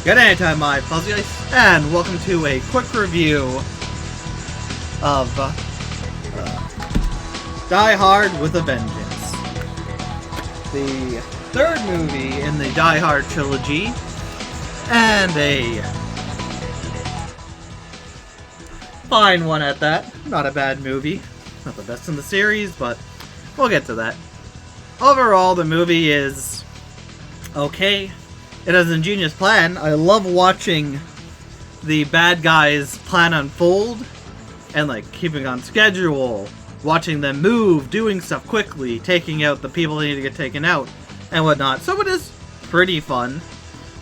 Good anytime, my fuzzy ice, and welcome to a quick review of Die Hard with a Vengeance, the third movie in the Die Hard trilogy, and a fine one at that. Not a bad movie. Not the best in the series, but we'll get to that. Overall, the movie is okay. It has an ingenious plan. I love watching the bad guys' plan unfold and like keeping on schedule, watching them move, doing stuff quickly, taking out the people that need to get taken out, and whatnot. So it is pretty fun.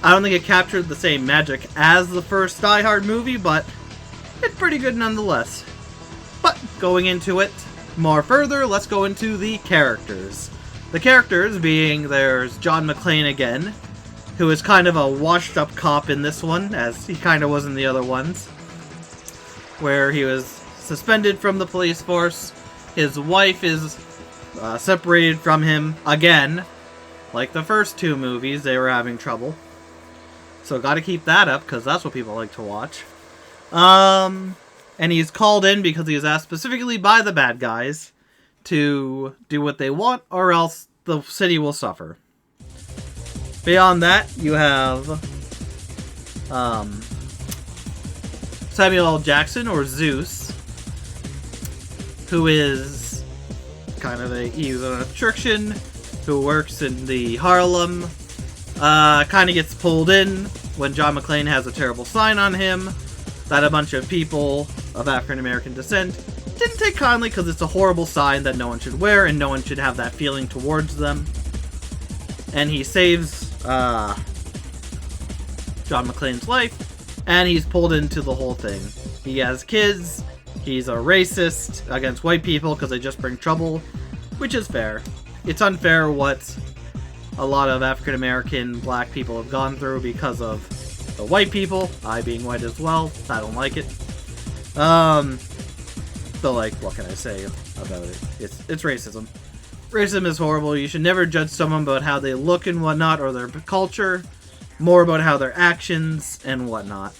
I don't think it captured the same magic as the first Die Hard movie, but it's pretty good nonetheless. But going into it more further, let's go into the characters. The characters being, there's John McClane again, who is kind of a washed-up cop in this one, as he kind of was in the other ones, where he was suspended from the police force. His wife is separated from him again. Like the first two movies, they were having trouble. So gotta keep that up, because that's what people like to watch. And he's called in because he was asked specifically by the bad guys to do what they want, or else the city will suffer. Beyond that, you have Samuel L. Jackson, or Zeus, who is kind of he's an electrician who works in the Harlem. Kind of gets pulled in when John McClane has a terrible sign on him that a bunch of people of African American descent didn't take kindly, because it's a horrible sign that no one should wear and no one should have that feeling towards them. And he saves John McClane's life, and he's pulled into the whole thing. He has kids, he's a racist against white people because they just bring trouble, which is fair. It's unfair what a lot of African American black people have gone through because of the white people, I being white as well. I don't like it. So like, what can I say about it? It's racism. Racism is horrible. You should never judge someone about how they look and whatnot, or their culture. More about how their actions and whatnot.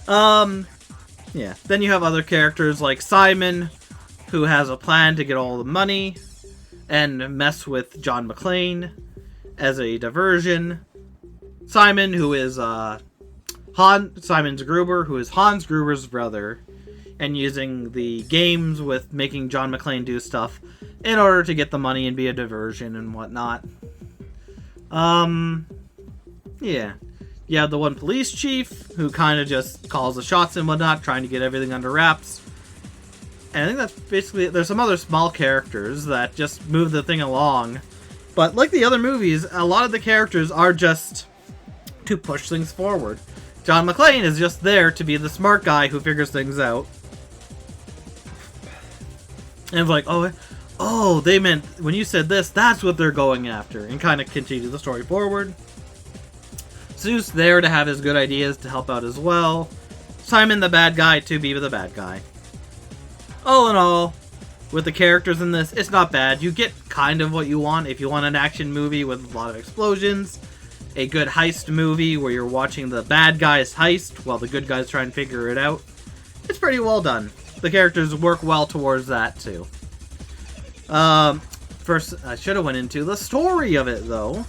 Yeah. Then you have other characters like Simon, who has a plan to get all the money and mess with John McClane as a diversion. Simon, who is Simon Gruber, who is Hans Gruber's brother, and using the games with making John McClane do stuff in order to get the money and be a diversion and whatnot. Yeah. You have the one police chief, who kind of just calls the shots and whatnot, trying to get everything under wraps. And I think that's basically it. There's some other small characters that just move the thing along. But like the other movies, a lot of the characters are just to push things forward. John McClane is just there to be the smart guy who figures things out. And it's like, oh, they meant, when you said this, that's what they're going after. And kind of continue the story forward. Zeus there to have his good ideas to help out as well. Simon the bad guy to be the bad guy. All in all, with the characters in this, it's not bad. You get kind of what you want. If you want an action movie with a lot of explosions, a good heist movie where you're watching the bad guys heist while the good guys try and figure it out, it's pretty well done. The characters work well towards that too. First, I should have went into the story of it though.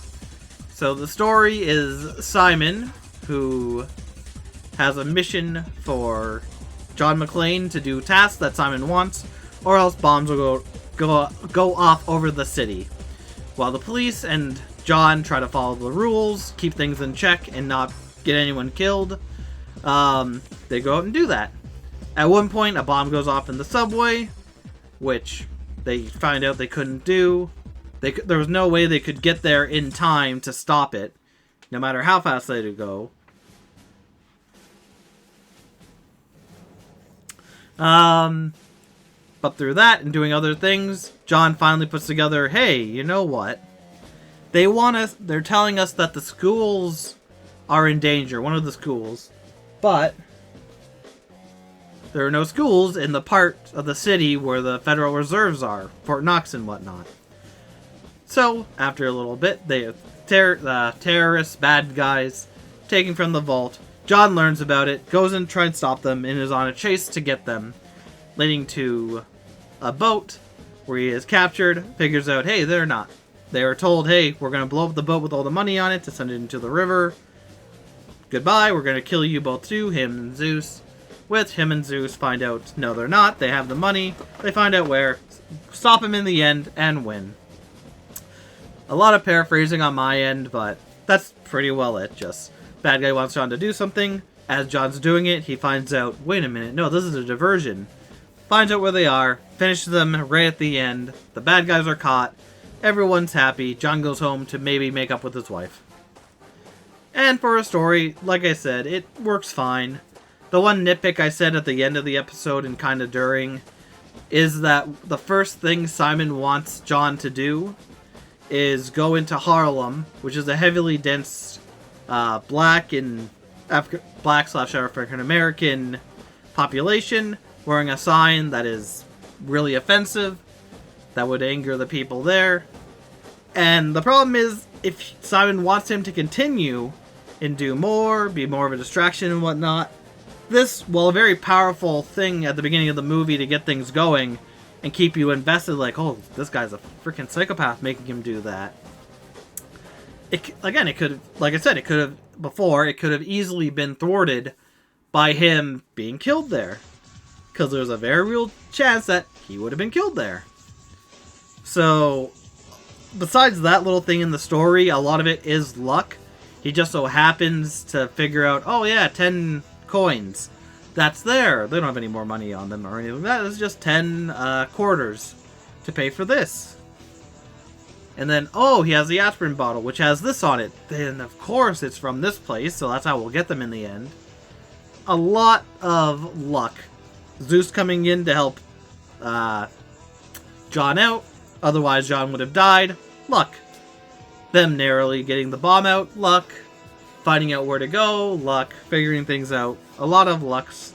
So the story is Simon, who has a mission for John McClane to do tasks that Simon wants, or else bombs will go off over the city. While the police and John try to follow the rules, keep things in check, and not get anyone killed, they go out and do that. At one point, a bomb goes off in the subway, which they find out they couldn't do. There was no way they could get there in time to stop it, no matter how fast they would go. But through that and doing other things, John finally puts together, hey, you know what? They're telling us that the schools are in danger, one of the schools, but there are no schools in the part of the city where the Federal Reserves are, Fort Knox and whatnot. So, after a little bit, the terrorists, bad guys, taken from the vault. John learns about it, goes and tries to stop them, and is on a chase to get them, leading to a boat where he is captured, figures out, hey, they're not. They were told, hey, we're going to blow up the boat with all the money on it to send it into the river. Goodbye, we're going to kill you both too, him and Zeus. With him and Zeus find out, no, they're not. They have the money. They find out where, stop him in the end, and win. A lot of paraphrasing on my end, but that's pretty well it. Just, bad guy wants John to do something. As John's doing it, he finds out, wait a minute, no, this is a diversion. Finds out where they are, finishes them right at the end. The bad guys are caught. Everyone's happy. John goes home to maybe make up with his wife. And for a story, like I said, it works fine. The one nitpick I said at the end of the episode and kind of during is that the first thing Simon wants John to do is go into Harlem, which is a heavily dense black / African American population, wearing a sign that is really offensive, that would anger the people there. And the problem is, if Simon wants him to continue and do more, be more of a distraction and whatnot, this, while a very powerful thing at the beginning of the movie to get things going and keep you invested, like, oh, this guy's a freaking psychopath making him do that. It could, like I said, it could have easily been thwarted by him being killed there. Because there's a very real chance that he would have been killed there. So, besides that little thing in the story, a lot of it is luck. He just so happens to figure out, oh yeah, 10 coins. That's there. They don't have any more money on them or anything. That is just 10 quarters to pay for this. And then, oh, he has the aspirin bottle, which has this on it. Then, of course, it's from this place, so that's how we'll get them in the end. A lot of luck. Zeus coming in to help John out. Otherwise, John would have died. Luck. Them narrowly getting the bomb out. Luck. Finding out where to go. Luck. Figuring things out. A lot of lucks.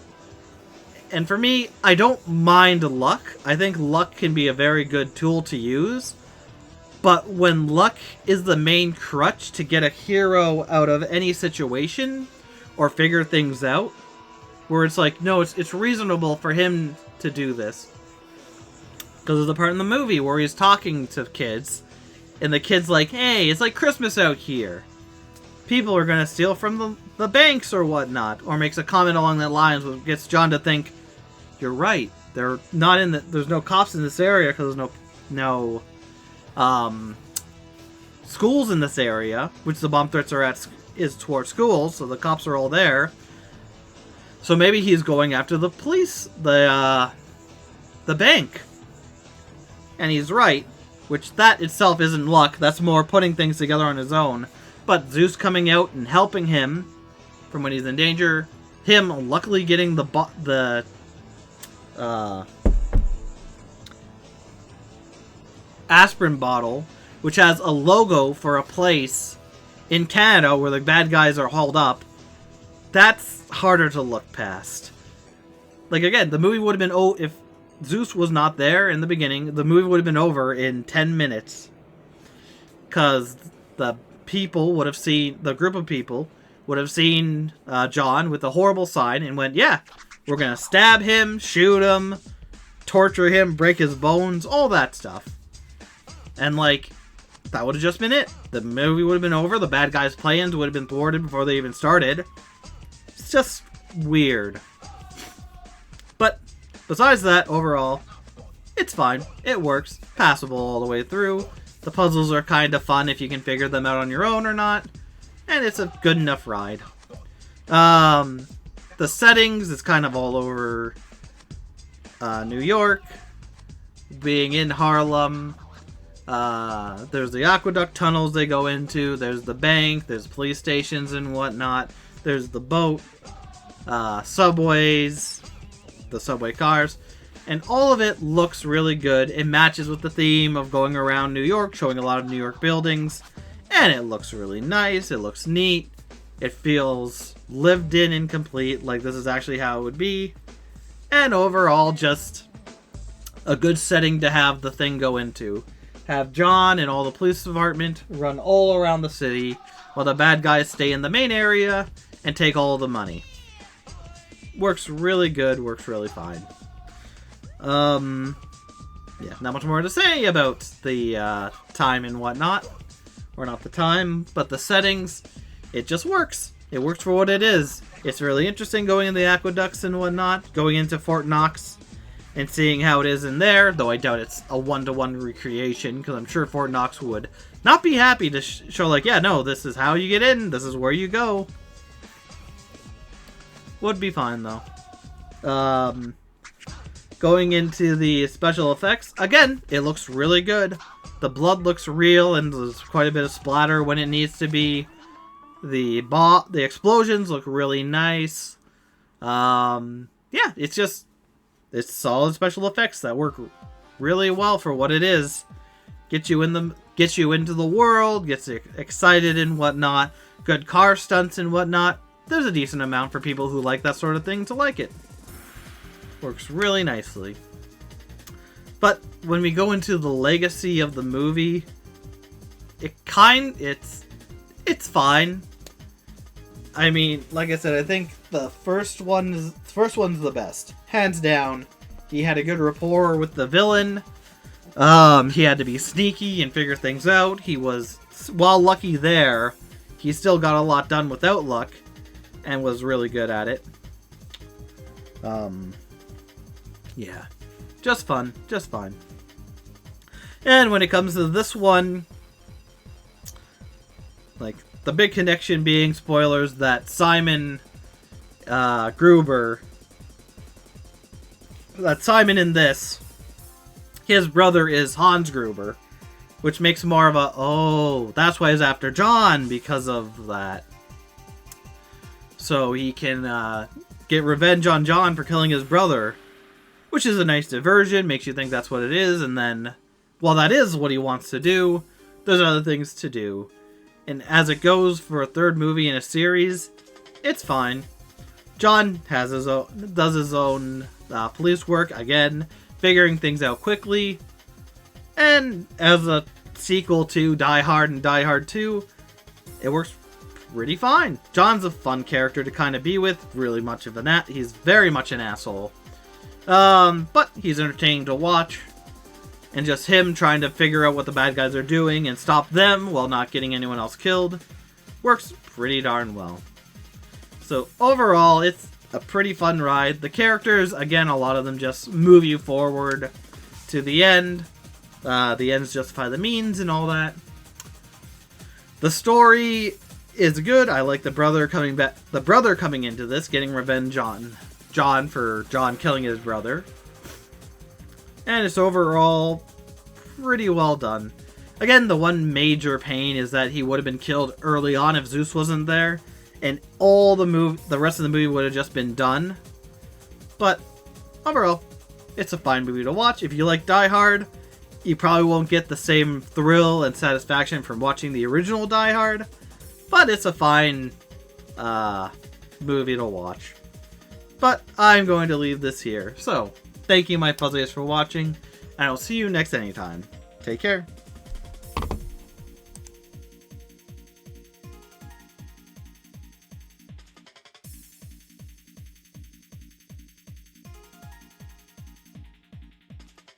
And for me, I don't mind luck. I think luck can be a very good tool to use. But when luck is the main crutch to get a hero out of any situation or figure things out, where it's like, no, it's reasonable for him to do this. Because there's a part in the movie where he's talking to kids, and the kid's like, hey, it's like Christmas out here. People are going to steal from the banks or whatnot. Or makes a comment along that lines, which gets John to think, you're right. They're not in there's no cops in this area because there's no schools in this area, which the bomb threats are is towards schools, so the cops are all there. So maybe he's going after the police, the bank. And he's right, which that itself isn't luck. That's more putting things together on his own. But Zeus coming out and helping him from when he's in danger, him luckily getting the aspirin bottle, which has a logo for a place in Canada where the bad guys are hauled up. That's harder to look past. Like, again, the movie would have been... if Zeus was not there in the beginning, the movie would have been over in 10 minutes. Because the people would have seen... the group of people would have seen John with a horrible sign and went, yeah, we're going to stab him, shoot him, torture him, break his bones, all that stuff. And, like, that would have just been it. The movie would have been over. The bad guys' plans would have been thwarted before they even started. It's just weird. But besides that, overall, it's fine. It works. Passable all the way through. The puzzles are kind of fun if you can figure them out on your own or not. And it's a good enough ride. The settings is kind of all over New York. Being in Harlem. There's the aqueduct tunnels they go into. There's the bank. There's police stations and whatnot. There's the boat. Subways. The subway cars. And all of it looks really good. It matches with the theme of going around New York, showing a lot of New York buildings. And it looks really nice. It looks neat. It feels lived in and complete, like this is actually how it would be. And overall, just a good setting to have the thing go into. Have John and all the police department run all around the city, while the bad guys stay in the main area and take all the money. Works really good, works really fine. Yeah, not much more to say about the time and whatnot. Or not the time, but the settings. It just works. It works for what it is. It's really interesting going in the aqueducts and whatnot, going into Fort Knox and seeing how it is in there, though I doubt it's a one-to-one recreation, because I'm sure Fort Knox would not be happy to show, like, yeah, no, this is how you get in, this is where you go. Would be fine, though. Going into the special effects, again, it looks really good. The blood looks real, and there's quite a bit of splatter when it needs to be. The explosions look really nice. Yeah, it's solid special effects that work really well for what it is. Gets you into the world, gets you excited and whatnot. Good car stunts and whatnot. There's a decent amount for people who like that sort of thing to like it. Works really nicely. But when we go into the legacy of the movie, it's fine. I mean, like I said, I think the first one's the best, hands down. He had a good rapport with the villain. He had to be sneaky and figure things out. He was, while lucky there, he still got a lot done without luck, and was really good at it. Yeah, just fun, just fine. And when it comes to this one, like, the big connection being, spoilers, that Simon Gruber, that Simon in this, his brother is Hans Gruber, which makes more of a, oh, that's why he's after John, because of that. So he can get revenge on John for killing his brother, which is a nice diversion, makes you think that's what it is, and then, while that is what he wants to do, there's other things to do. And as it goes for a third movie in a series, it's fine. John does his own police work, again, figuring things out quickly. And as a sequel to Die Hard and Die Hard 2, it works pretty fine. John's a fun character to kind of be with, really much of he's very much an asshole. But he's entertaining to watch. And just him trying to figure out what the bad guys are doing and stop them while not getting anyone else killed works pretty darn well. So overall, it's a pretty fun ride. The characters, again, a lot of them just move you forward to the end. The ends justify the means and all that. The story is good. I like the brother coming back. The brother coming into this, getting revenge on John for John killing his brother. And it's overall pretty well done. Again, the one major pain is that he would have been killed early on if Zeus wasn't there, and all the rest of the movie would have just been done. But overall, it's a fine movie to watch. If you like Die Hard, you probably won't get the same thrill and satisfaction from watching the original Die Hard, but it's a fine movie to watch. But I'm going to leave this here. So, thank you, my fuzziest, for watching, and I'll see you next anytime. Take care.